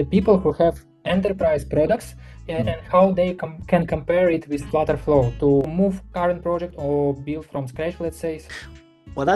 the people who have enterprise products and how they can compare it with FlutterFlow to move current project or build from scratch, let's say? Well,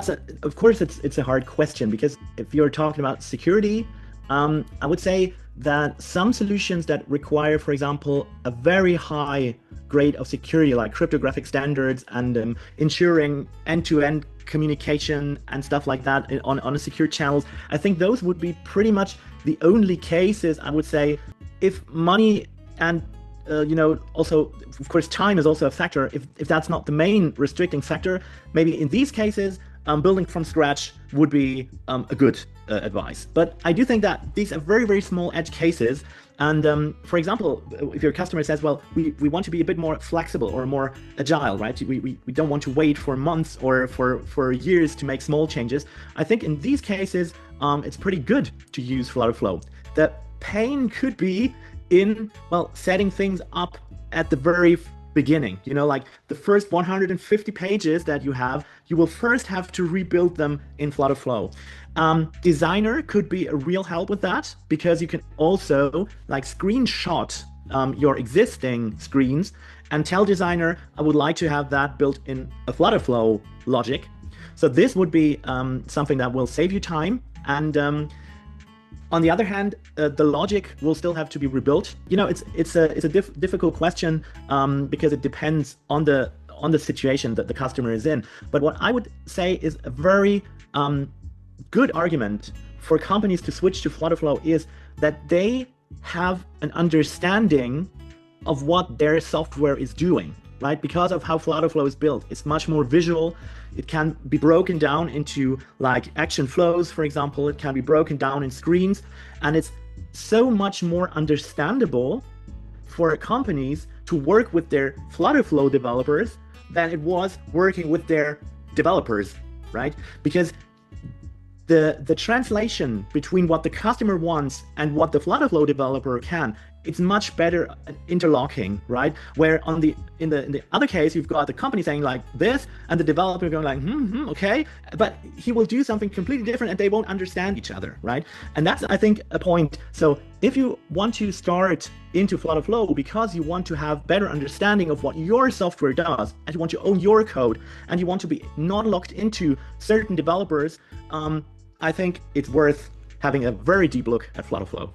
of course, it's a hard question, because if you're talking about security, I would say that some solutions that require, for example, a very high grade of security, like cryptographic standards and ensuring end-to-end communication and stuff like that on a secure channels, I think those would be pretty much the only cases, I would say, if money and also, of course, time is also a factor. If that's not the main restricting factor, maybe in these cases, building from scratch would be a good advice. But I do think that these are very, very small edge cases. And for example, if your customer says, well, we want to be a bit more flexible or more agile, right? We don't want to wait for months or for years to make small changes. I think in these cases, it's pretty good to use FlutterFlow. The pain could be in, well, setting things up at the very beginning, like the first 150 pages that you have, you will first have to rebuild them in FlutterFlow. Designer could be a real help with that, because you can also like screenshot your existing screens and tell Designer, I would like to have that built in a FlutterFlow logic. So this would be something that will save you time. And on the other hand, the logic will still have to be rebuilt. It's a difficult question because it depends on the situation that the customer is in. But what I would say is a very good argument for companies to switch to FlutterFlow is that they have an understanding of what their software is doing, right? Because of how FlutterFlow is built, it's much more visual. It can be broken down into like action flows, for example. It can be broken down in screens, and it's so much more understandable for companies to work with their FlutterFlow developers than it was working with their developers, right? Because the translation between what the customer wants and what the FlutterFlow developer can, it's much better interlocking, right? Where in the other case, you've got the company saying like this, and the developer going like, okay, but he will do something completely different, and they won't understand each other, right? And that's, I think, a point. So if you want to start into FlutterFlow because you want to have better understanding of what your software does, and you want to own your code, and you want to be not locked into certain developers, I think it's worth having a very deep look at FlutterFlow.